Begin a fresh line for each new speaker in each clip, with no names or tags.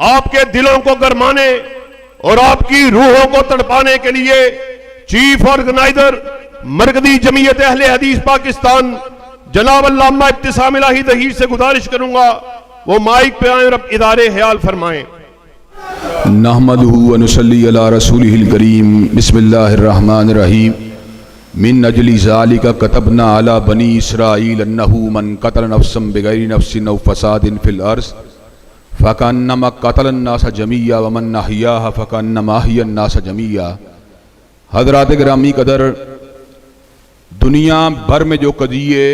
आपके दिलों को गरमाने और आपकी रूहों को तड़पाने के लिए चीफ ऑर्गेनाइजर मरकजी जमीयत अहले हदीस पाकिस्तान जनाब अल्लामा इब्तिसाम इलाही दहीर से गुजारिश करूंगा वो माइक पे आए और इदारे ख्याल फरमाएं।
नहमदुहु व नुसल्ली अला रसूलिहिल करीम बिस्मिल्लाहिर रहमानिर रहीम मिन अजली ज़ालिका कतबना अला बनी इसराईल अन्नहु मन क़तल नफ्सन बिगैरि नफ्सिन औ फ़सादिन फिल अर्ज़ फ़कअन्नमा क़तलन नास जमीआ व मन अहयाहा फ़कअन्नमा अहयन नास जमीआ। हज़रात गिरामी कदर, दुनिया भर में जो कज़िये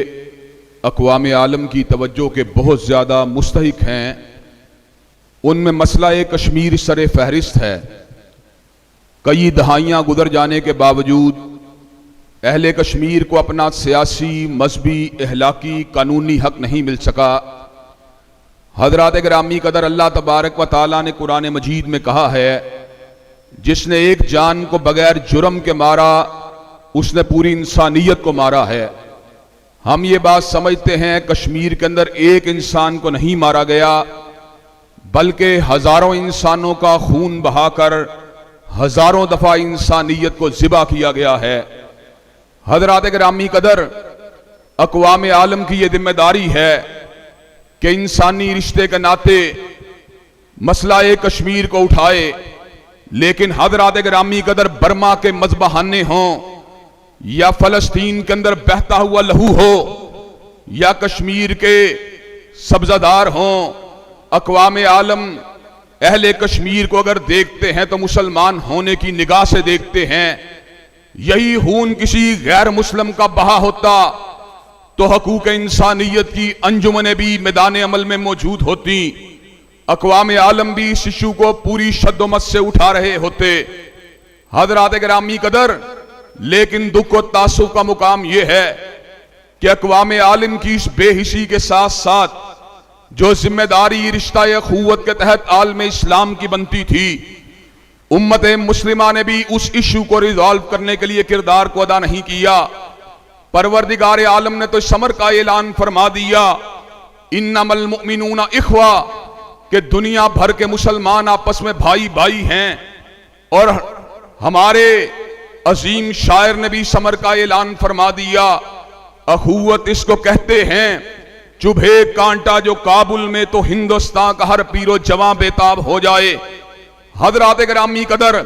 अक़वाम आलम की तवज्जो के बहुत ज़्यादा मुस्तहिक हैं, उनमें मसला कश्मीर सर फहरिस्त है। कई दहाइयाँ गुजर जाने के बावजूद अहले कश्मीर को अपना सियासी, मजहबी, अहलाकी, कानूनी हक नहीं मिल सका। हज़रात गिरामी कदर, अल्लाह तबारक व तआला ने कुरान मजीद में कहा है, जिसने एक जान को बगैर जुर्म के मारा उसने पूरी इंसानियत को मारा है। हम ये बात समझते हैं कश्मीर के अंदर एक इंसान को नहीं मारा गया, बल्कि हजारों इंसानों का खून बहाकर हजारों दफा इंसानियत को ज़िबा किया गया है। हज़रात गिरामी कदर, अक़वाम आलम की यह जिम्मेदारी है कि इंसानी रिश्ते के नाते मसला कश्मीर को उठाए, लेकिन हज़रात गिरामी कदर, बर्मा के मज़बहाने हों या फ़लस्तीन के अंदर बहता हुआ लहू हो या कश्मीर के सब्ज़ादार हों, अक़वाम आलम अहले कश्मीर को अगर देखते हैं तो मुसलमान होने की निगाह से देखते हैं। यही खून किसी गैर मुस्लिम का बहा होता तो हकूक़ इंसानियत की अंजुमनें भी मैदान अमल में मौजूद होती, अक़वाम आलम भी इस इशू को पूरी शद्दोमत से उठा रहे होते। हज़रात गिरामी कदर, लेकिन दुख और तासुब का मुकाम यह है कि अक़वाम आलम की इस बेहिसी के साथ साथ जो जिम्मेदारी रिश्ता अखुवत के तहत आलम इस्लाम की बनती थी, उम्मत मुस्लिमा ने भी उस इशू को रिजॉल्व करने के लिए किरदार को अदा नहीं किया। परवरदिगार आलम ने तो समर का ऐलान फरमा दिया, इन्नमल मुमिनूना इख्वा, कि दुनिया भर के मुसलमान आपस में भाई भाई हैं। और हमारे अजीम शायर ने भी समर का ऐलान फरमा दिया, अखुवत इसको कहते हैं, चुभे कांटा जो काबुल में तो हिंदुस्तान का हर पीरो जवां बेताब हो जाए। हज़रात गिरामी कदर,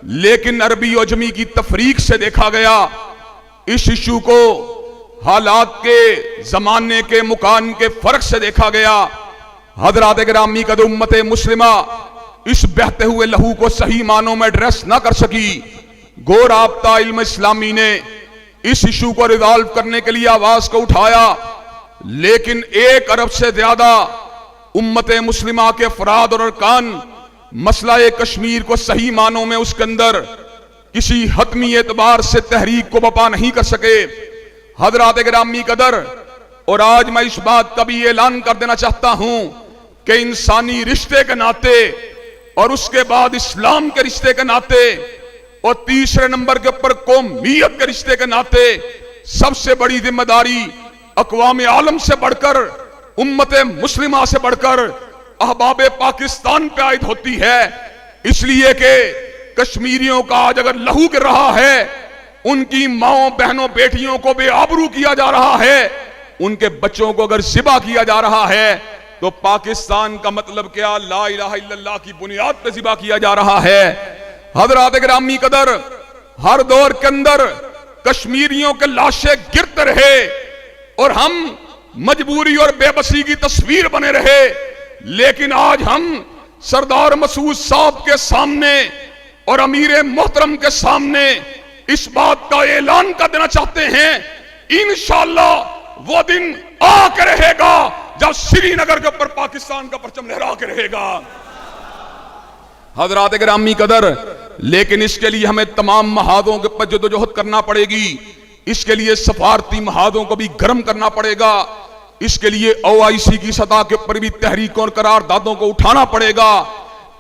लेकिन अरबी अजमी की तफरीक से देखा गया, इस इशू को हालात के, जमाने के, मुकान के फर्क से देखा गया। हज़रात गिरामी कदर, उम्मत मुस्लिमा इस बहते हुए लहू को सही मानों में एड्रेस ना कर सकी। गोर आबता इल्म इस्लामी ने इस इशू को रिजॉल्व करने के लिए आवाज को उठाया, लेकिन 1 अरब से ज्यादा उम्मत मुस्लिमा के अफराद और अरकान मसला कश्मीर को सही मानों में उसके अंदर किसी हतमी एतबार से तहरीक को बपा नहीं कर सके। हज़रात गिरामी कदर, और आज मैं इस बात का भी ऐलान कर देना चाहता हूं कि इंसानी रिश्ते के नाते और उसके बाद इस्लाम के रिश्ते के नाते और तीसरे नंबर के ऊपर कौमियत के रिश्ते के नाते सबसे बड़ी जिम्मेदारी अक़वाम आलम से बढ़कर, उम्मत मुस्लिमा से बढ़कर अहबाब पाकिस्तान पे आयद होती है। इसलिए कि कश्मीरियों का आज अगर लहू गिर रहा है, उनकी माओ बहनों बेटियों को बेआबरू किया जा रहा है, उनके बच्चों को अगर ज़िबा किया जा रहा है, तो पाकिस्तान का मतलब क्या? ला इलाहा इल्लल्लाह की बुनियाद पे ज़िबा किया जा रहा है। हज़रात गिरामी कदर, हर दौर के अंदर कश्मीरियों के लाशें गिरते रहे और हम मजबूरी और बेबसी की तस्वीर बने रहे, लेकिन आज हम सरदार मसूद साहब के सामने और अमीर मोहतरम के सामने इस बात का ऐलान कर देना चाहते हैं, इंशाअल्लाह वो दिन आके रहेगा जब श्रीनगर के ऊपर पाकिस्तान का परचम लहरा के रहेगा। हज़रात गिरामी कदर, लेकिन इसके लिए हमें तमाम महादों के ऊपर जद्दोजहद करना पड़ेगी। इसके लिए सफारती महादों को भी गर्म करना पड़ेगा। इसके लिए OIC की सतह के ऊपर भी तहरीकों और करारदादों को उठाना पड़ेगा।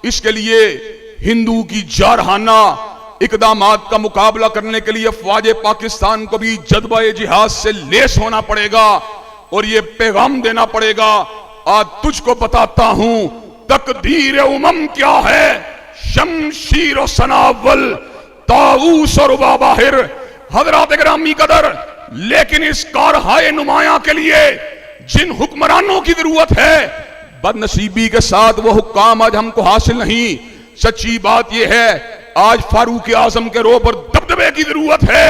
इसके लिए हिंदू की जारहाना इकदामात का मुकाबला करने के लिए अफवाज पाकिस्तान को भी जज्बा जिहाद से लेस होना पड़ेगा और ये पैगाम देना पड़ेगा, आज तुझको बताता हूं तकदीर उमम क्या है, शमशीर और सनावल, ताऊस और बाहिर। हजरात गिरामी कदर, लेकिन इस कारहाए नुमाया के लिए जिन हुक्मरानों की जरूरत है, बदनसीबी के साथ वो हुक्काम आज हमको हासिल नहीं। सच्ची बात यह है, आज फारूक आजम के रो पर दबदबे की जरूरत है,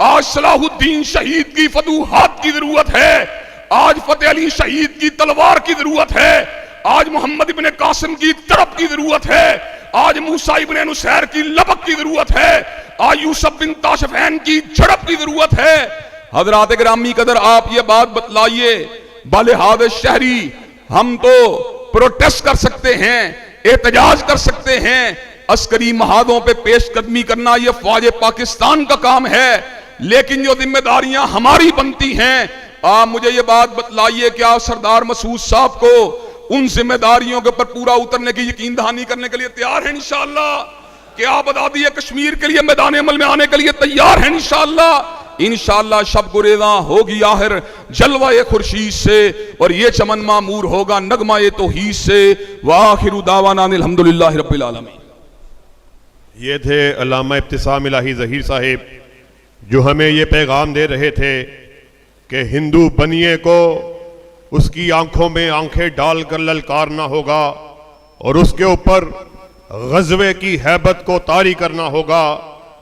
आज सलाहुद्दीन शहीद की फतूहात की जरूरत है, आज फतेह अली शहीद की तलवार की जरूरत है, आज मोहम्मद इब्ने कासिम की तड़प की जरूरत है, आज मूसा इब्ने नुसैर की लपक की जरूरत है, आज यूसुफ बिन ताशफैन की झड़प की जरूरत है। हजरात गिरामी कदर, आप ये बात बतलाइए, बालिहाद शहरी, हम तो प्रोटेस्ट कर सकते हैं, एहतजाज कर सकते हैं, अस्करी महादों पे पेशकदमी करना ये फौज पाकिस्तान का काम है, लेकिन जो जिम्मेदारियां हमारी बनती हैं, आप मुझे ये बात बतलाइए कि आप सरदार मसूद साहब को उन जिम्मेदारियों के ऊपर पूरा उतरने की यकीन दहानी करने के लिए तैयार हैं इंशाअल्लाह? कि आप आजादी कश्मीर के लिए मैदान अमल में आने के लिए तैयार हैं इंशाअल्लाह? इंशाअल्लाह शब गुरेज़ा होगी आखिर जलवा खुर्शीद से, और ये चमन मामूर होगा नगमा तौहीद से। वाखिरु दावाना अल्हम्दुलिल्लाहि रब्बिल आलमीन।
ये थे अल्लामा इब्तिसाम इलाही ज़हीर साहिब, जो हमें ये पैगाम दे रहे थे कि हिंदू बनिए को उसकी आंखों में आंखें डालकर ललकारना होगा और उसके ऊपर गज़वे की हैबत को तारी करना होगा।